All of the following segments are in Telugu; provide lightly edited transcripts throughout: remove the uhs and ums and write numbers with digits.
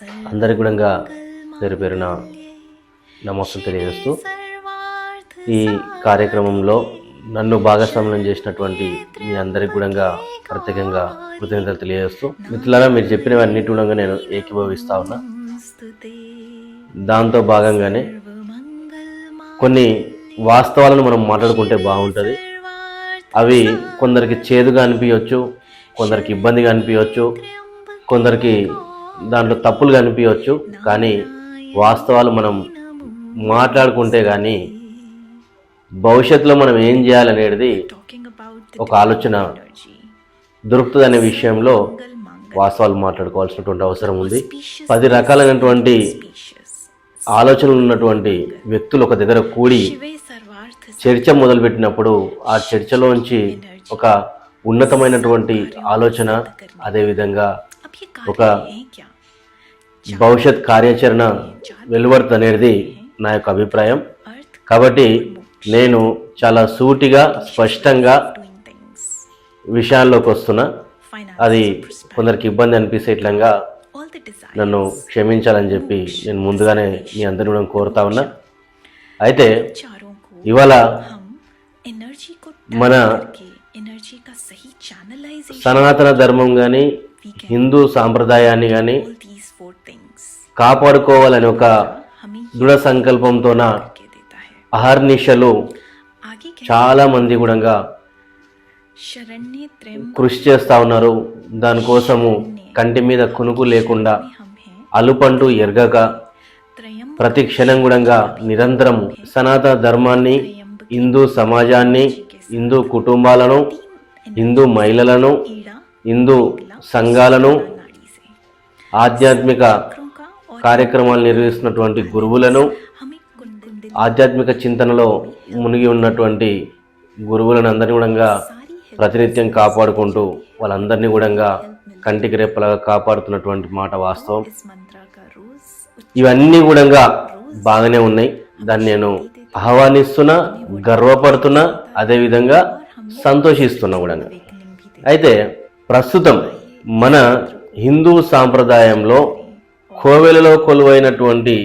అందరికి కూడా పేరు పేరున నమస్కారం తెలియజేస్తూ ఈ కార్యక్రమంలో నన్ను భాగస్వామ్యం చేసినటువంటి మీ అందరికి కూడా ప్రత్యేకంగా కృతజ్ఞతలు తెలియజేస్తూ, మిత్రులారా మీరు చెప్పినవన్నిటి కూడా నేను ఏకీభవిస్తా ఉన్నా. దాంతో భాగంగానే కొన్ని వాస్తవాలను మనం మాట్లాడుకుంటే బాగుంటుంది. అవి కొందరికి చేదుగా అనిపించవచ్చు, కొందరికి ఇబ్బందిగా అనిపించవచ్చు, కొందరికి దాంట్లో తప్పులుగా అనిపించవచ్చు. కానీ వాస్తవాలు మనం మాట్లాడుకుంటే కానీ భవిష్యత్తులో మనం ఏం చేయాలనేది ఒక ఆలోచన దొరుకుతుంది అనే విషయంలో వాస్తవాలు మాట్లాడుకోవాల్సినటువంటి అవసరం ఉంది. 10 రకాలైనటువంటి ఆలోచనలు ఉన్నటువంటి వ్యక్తులు ఒక దగ్గర కూడి చర్చ మొదలుపెట్టినప్పుడు ఆ చర్చలోంచి ఒక ఉన్నతమైనటువంటి ఆలోచన, అదేవిధంగా ఒక భవిష్యత్ కార్యాచరణ వెలువడుతుంది అనేది నా యొక్క అభిప్రాయం. కాబట్టి నేను చాలా సూటిగా స్పష్టంగా విషయాల్లోకి వస్తున్నా. అది కొందరికి ఇబ్బంది అనిపిస్తే ఇట్లంగా నన్ను క్షమించాలని చెప్పి నేను ముందుగానే మీ అందరిని కూడా కోరుతా ఉన్నా. అయితే ఇవాళ మన సనాతన ధర్మం కానీ హిందూ సాంప్రదాయాన్ని కానీ కాపాడుకోవాలని ఒక దృఢ సంకల్పంతోన అహర్నిశలు చాలా మంది కూడా కృషి చేస్తూ ఉన్నారు. దానికోసము కంటి మీద కునుకు లేకుండా అలుపంటూ ఎరగక ప్రతి క్షణం కూడా నిరంతరం సనాతన ధర్మాన్ని, హిందూ సమాజాన్ని, హిందూ కుటుంబాలను, హిందూ మహిళలను, హిందూ సంఘాలను, ఆధ్యాత్మిక కార్యక్రమాలు నిర్వహిస్తున్నటువంటి గురువులను, ఆధ్యాత్మిక చింతనలో మునిగి ఉన్నటువంటి గురువులను అందరినీ కూడా ప్రతినిత్యం కాపాడుకుంటూ వాళ్ళందరినీ కూడా కంటికి రెప్పలాగా కాపాడుతున్నటువంటి మాట వాస్తవం. ఇవన్నీ కూడా బాగానే ఉన్నాయి. దాన్ని నేను ఆహ్వానిస్తున్నా, గర్వపడుతున్నా, అదేవిధంగా సంతోషిస్తున్నా కూడా. అయితే ప్రస్తుతం మన హిందూ సాంప్రదాయంలో కోవెలలో కొలువైనటువంటి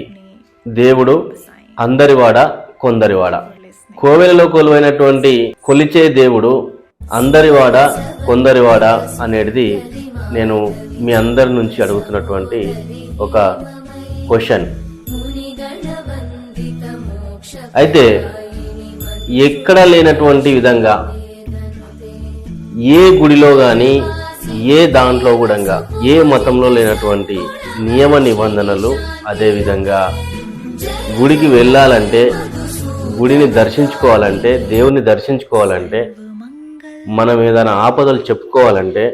దేవుడు అందరివాడ కొందరివాడ. కోవెలలో కొలువైనటువంటి కొలిచే దేవుడు అందరివాడ కొందరివాడ అనేది నేను మీ అందరి నుంచి అడుగుతున్నటువంటి ఒక క్వశ్చన్. అయితే ఎక్కడ లేనటువంటి విధంగా ఏ గుడిలో కానీ ఏ దాంట్లో కూడా ఏ మతంలో లేనటువంటి నియమ నిబంధనలు, అదేవిధంగా గుడికి వెళ్ళాలంటే, గుడిని దర్శించుకోవాలంటే, దేవుని దర్శించుకోవాలంటే, మనం ఏదైనా ఆపదలు చెప్పుకోవాలంటే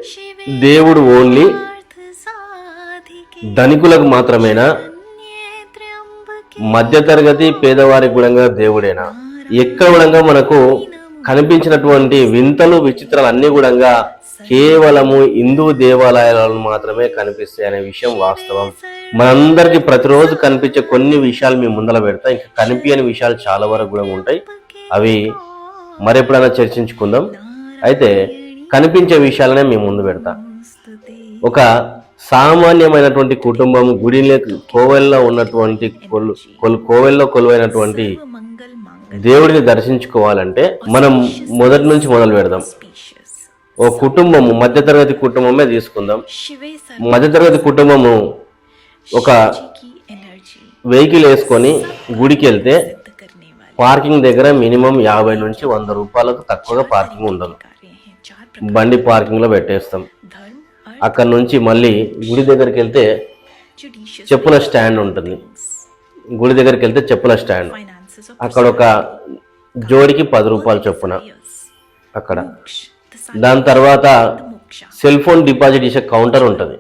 దేవుడు ఓన్లీ ధనికులకు మాత్రమేనా? మధ్యతరగతి పేదవారికి కూడా దేవుడేనా? ఎక్కడ కూడా మనకు కనిపించినటువంటి వింతలు విచిత్రాలు అన్నీ కూడా కేవలము హిందూ దేవాలయాలను మాత్రమే కనిపిస్తాయి అనే విషయం వాస్తవం. మనందరికి ప్రతిరోజు కనిపించే కొన్ని విషయాలు మీ ముందర పెడతా. ఇంకా కనిపించని విషయాలు చాలా వరకు కూడా ఉంటాయి. అవి మరెప్పుడైనా చర్చించుకుందాం. అయితే కనిపించే విషయాలనే మీ ముందు పెడతా. ఒక సామాన్యమైనటువంటి కుటుంబం గుడిలో కోవెల్లో ఉన్నటువంటి కోవెల్లో కొలువైనటువంటి దేవుడిని దర్శించుకోవాలంటే మనం మొదటి నుంచి మొదలు పెడదాం. ఓ కుటుంబము, మధ్యతరగతి కుటుంబమే తీసుకుందాం. మధ్యతరగతి కుటుంబము ఒక వెహికల్ వేసుకొని గుడికి వెళ్తే పార్కింగ్ దగ్గర మినిమం 50 నుంచి 100 రూపాయలకు తక్కువగా పార్కింగ్ ఉండదు. బండి పార్కింగ్ లో పెట్టేస్తాం. అక్కడ నుంచి మళ్ళీ గుడి దగ్గరికి వెళ్తే చెప్పుల స్టాండ్ ఉంటుంది. గుడి దగ్గరికి వెళ్తే చెప్పుల స్టాండ్, అక్కడ ఒక జోడికి 10 రూపాయలు చొప్పున అక్కడ. దాని తర్వాత సెల్ ఫోన్ డిపాజిట్ చేసే కౌంటర్ ఉంటుంది.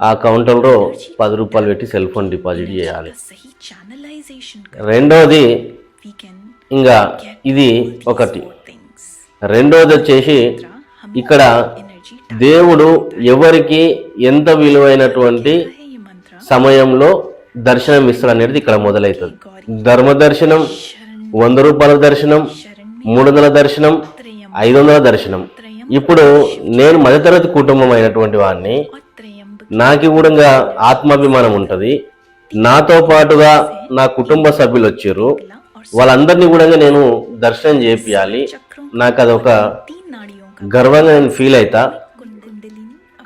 ఆ కౌంటర్లో 10 రూపాయలు పెట్టి సెల్ ఫోన్ డిపాజిట్ చేయాలి. రెండోది ఇంకా ఇది ఒకటి. రెండోది వచ్చేసి ఇక్కడ దేవుడు ఎవరికి ఎంత విలువైనటువంటి సమయంలో దర్శనం ఇస్తాడు అనేది ఇక్కడ మొదలవుతుంది. ధర్మ దర్శనం, 100 రూపాయల దర్శనం, 300 దర్శనం, 500 దర్శనం. ఇప్పుడు నేను మధ్యతరగతి కుటుంబం అయినటువంటి వాడిని నాకు కూడా ఆత్మాభిమానం ఉంటుంది. నాతో పాటుగా నా కుటుంబ సభ్యులు వచ్చారు, వాళ్ళందరినీ కూడా నేను దర్శనం చేపియాలి. నాకు అదొక గర్వంగా నేను ఫీల్ అవుతా.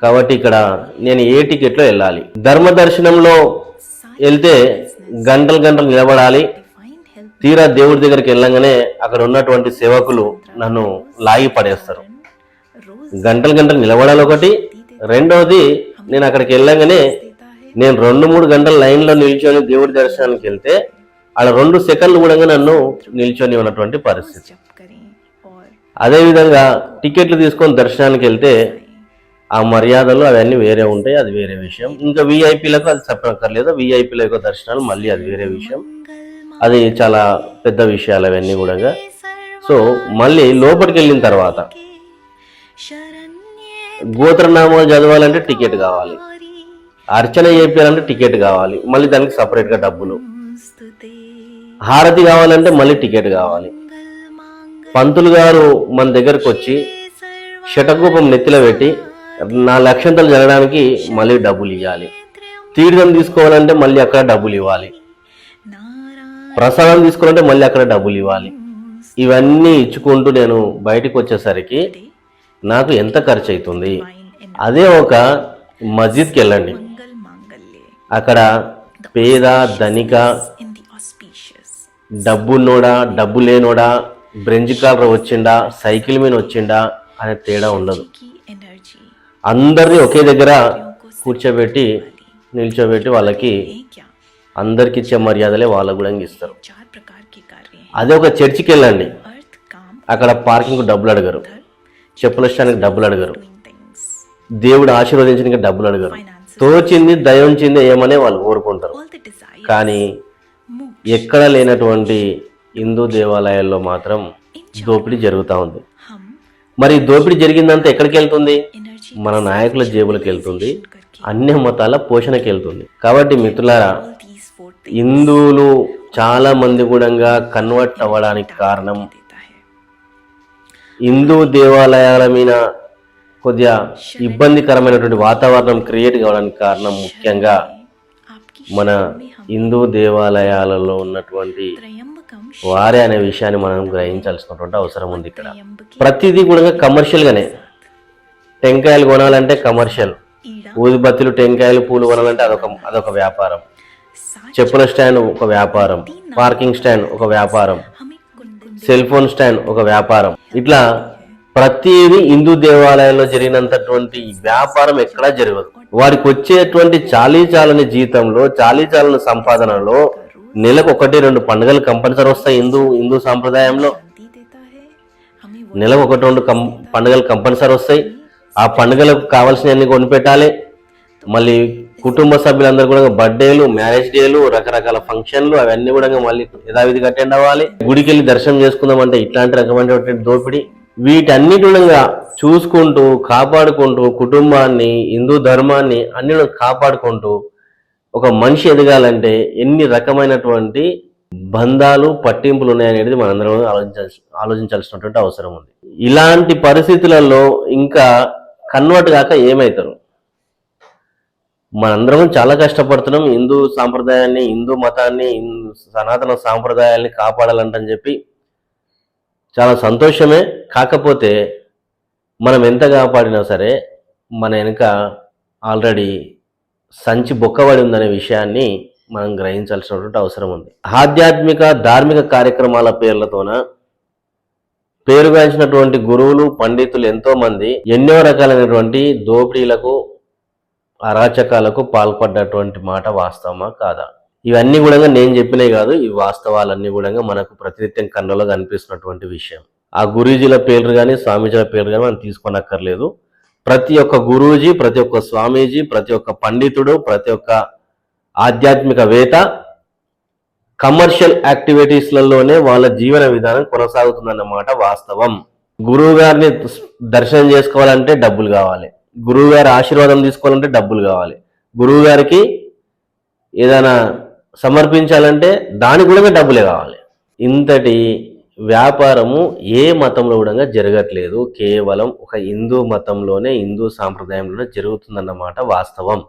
కాబట్టి ఇక్కడ నేను ఏ టికెట్లో వెళ్ళాలి. ధర్మ దర్శనంలో వెళ్తే గంటలు గంటలు నిలబడాలి. తీరా దేవుడి దగ్గరికి వెళ్ళంగానే అక్కడ ఉన్నటువంటి సేవకులు నన్ను లాగి పడేస్తారు. గంటలు గంటలు నిలబడాలి ఒకటి. రెండవది, నేను అక్కడికి వెళ్ళంగానే నేను 2-3 గంటల లైన్లో నిల్చొని దేవుడి దర్శనానికి వెళ్తే అలా 2 సెకండ్లు కూడా నన్ను నిల్చొని ఉన్నటువంటి పరిస్థితి. అదేవిధంగా టికెట్లు తీసుకొని దర్శనానికి వెళ్తే ఆ మర్యాదలు అవన్నీ వేరే ఉంటాయి, అది వేరే విషయం. ఇంకా విఐపీలకు అది చెప్పక్కర్లేదు, విఐపీల యొక్క దర్శనాలు మళ్ళీ అది వేరే విషయం, అది చాలా పెద్ద విషయాలు అవన్నీ కూడా. సో మళ్ళీ లోపలికి వెళ్ళిన తర్వాత గోత్రనామాలు చదవాలంటే టికెట్ కావాలి, అర్చన చేయాలంటే టికెట్ కావాలి, మళ్ళీ దానికి సపరేట్గా డబ్బులు, హారతి కావాలంటే మళ్ళీ టికెట్ కావాలి. పంతులు గారు మన దగ్గరకు వచ్చి శటగూపం నెత్తిలో పెట్టి 4 అక్షంతలు జరగడానికి మళ్ళీ డబ్బులు ఇవ్వాలి. తీర్థం తీసుకోవాలంటే మళ్ళీ అక్కడ డబ్బులు ఇవ్వాలి. ప్రసాదం తీసుకోవాలంటే మళ్ళీ అక్కడ డబ్బులు ఇవ్వాలి. ఇవన్నీ ఇచ్చుకుంటూ నేను బయటకు వచ్చేసరికి నాకు ఎంత ఖర్చు అవుతుంది. అదే ఒక మస్జిద్కి వెళ్ళండి, అక్కడ పేద ధనిక, డబ్బున్నోడా డబ్బు లేనోడా, బ్రెంజ్ కాలర్ వచ్చిండా సైకిల్ మీద వచ్చిండా అనే తేడా ఉండదు. అందరినీ ఒకే దగ్గర కూర్చోబెట్టి నిల్చోబెట్టి వాళ్ళకి అందరికి ఇచ్చే మర్యాదలే వాళ్ళకు కూడా ఇస్తారు. అదే ఒక చర్చికి వెళ్ళండి, అక్కడ పార్కింగ్ డబ్బులు అడగరు, చెప్పుల స్టాండ్కి డబ్బులు అడగరు, దేవుడు ఆశీర్వదించడానికి డబ్బులు అడగరు. తోచింది దయించింది ఏమనే వాళ్ళు కోరుకుంటారు. కానీ ఎక్కడ లేనటువంటి హిందూ దేవాలయాల్లో మాత్రం దోపిడీ జరుగుతూ ఉంది. మరి దోపిడీ జరిగిందంతా ఎక్కడికి వెళ్తుంది? మన నాయకుల జేబులకు వెళ్తుంది, అన్య మతాల పోషణకి వెళ్తుంది. కాబట్టి మిత్రులారా, హిందువులు చాలా మంది కూడా కన్వర్ట్ అవ్వడానికి కారణం, హిందూ దేవాలయాల మీద కొద్దిగా ఇబ్బందికరమైనటువంటి వాతావరణం క్రియేట్ కావడానికి కారణం ముఖ్యంగా మన హిందూ దేవాలయాలలో ఉన్నటువంటి వారే అనే విషయాన్ని మనం గ్రహించాల్సినటువంటి అవసరం ఉంది. ఇక్కడ ప్రతిదీ కూడా కమర్షియల్ గానే, టెంకాయలు కొనాలంటే కమర్షియల్, ఊదిబత్తులు టెంకాయలు పూలు కొనాలంటే అదొక వ్యాపారం, చెప్పుల స్టాండ్ ఒక వ్యాపారం, పార్కింగ్ స్టాండ్ ఒక వ్యాపారం, సెల్ ఫోన్ స్టాండ్ ఒక వ్యాపారం. ఇట్లా ప్రతిదీ హిందూ దేవాలయాల్లో జరిగినంతటువంటి వ్యాపారం ఎక్కడా జరగదు. వారికి వచ్చేటువంటి చాలీచాలని జీతంలో, చాలీచాలని సంపాదనలో నెలకు 1-2 పండుగలు కంపల్సరీ వస్తాయి. హిందూ సాంప్రదాయంలో నెలకు 1-2 పండుగలు కంపల్సరీ వస్తాయి. ఆ పండుగలకు కావాల్సినవన్నీ కొనిపెట్టాలి. మళ్ళీ కుటుంబ సభ్యులందరూ కూడా బర్త్డేలు, మ్యారేజ్ డేలు, రకరకాల ఫంక్షన్లు అవన్నీ కూడా మళ్ళీ యథావిధిగా అటెండ్ అవ్వాలి. గుడికి వెళ్ళి దర్శనం చేసుకుందామంటే ఇట్లాంటి రకమైనటువంటి దోపిడీ. వీటన్నిటిగా చూసుకుంటూ కాపాడుకుంటూ కుటుంబాన్ని, హిందూ ధర్మాన్ని అన్ని కాపాడుకుంటూ ఒక మనిషి ఎదగాలంటే ఎన్ని రకమైనటువంటి బంధాలు పట్టింపులు ఉన్నాయనేది మనందరం ఆలోచించాల్సినటువంటి అవసరం ఉంది. ఇలాంటి పరిస్థితులలో ఇంకా కన్వర్ట్ కాక ఏమవుతారు? మనందరం చాలా కష్టపడుతున్నాం హిందూ సాంప్రదాయాన్ని, హిందూ మతాన్ని, సనాతన సాంప్రదాయాల్ని కాపాడాలంటని చెప్పి చాలా సంతోషమే. కాకపోతే మనం ఎంత కాపాడినా సరే మన వెనుక ఆల్రెడీ సంచి బొక్కబడి ఉందనే విషయాన్ని మనం గ్రహించాల్సినటువంటి అవసరం ఉంది. ఆధ్యాత్మిక ధార్మిక కార్యక్రమాల పేర్లతోన పేరుగాంచినటువంటి గురువులు, పండితులు ఎంతో మంది ఎన్నో రకాలైనటువంటి దోపిడీలకు, అరాచకాలకు పాల్పడ్డటువంటి మాట వాస్తవమా కాదా? ఇవన్నీ కూడా నేను చెప్పినవి కాదు, ఈ వాస్తవాలన్నీ కూడా మనకు ప్రతినిత్యం కన్నులో కనిపిస్తున్నటువంటి విషయం. ఆ గురూజీల పేర్లు కానీ స్వామీజీల పేర్లు కానీ మనం తీసుకోనక్కర్లేదు. ప్రతి ఒక్క గురూజీ, ప్రతి ఒక్క స్వామీజీ, ప్రతి ఒక్క పండితుడు, ప్రతి ఒక్క ఆధ్యాత్మికవేత్త కమర్షియల్ యాక్టివిటీస్లలోనే వాళ్ళ జీవన విధానం కొనసాగుతుందన్నమాట వాస్తవం. గురువు గారిని దర్శనం చేసుకోవాలంటే డబ్బులు కావాలి, గురువు గారి ఆశీర్వాదం తీసుకోవాలంటే డబ్బులు కావాలి, గురువు గారికి ఏదైనా సమర్పించాలంటే దానికి కూడా డబ్బులే కావాలి. ఇంతటి వ్యాపారము ఏ మతంలో కూడా జరగట్లేదు. కేవలం ఒక హిందూ మతంలోనే, హిందూ సాంప్రదాయంలోనే జరుగుతుందన్నమాట వాస్తవం.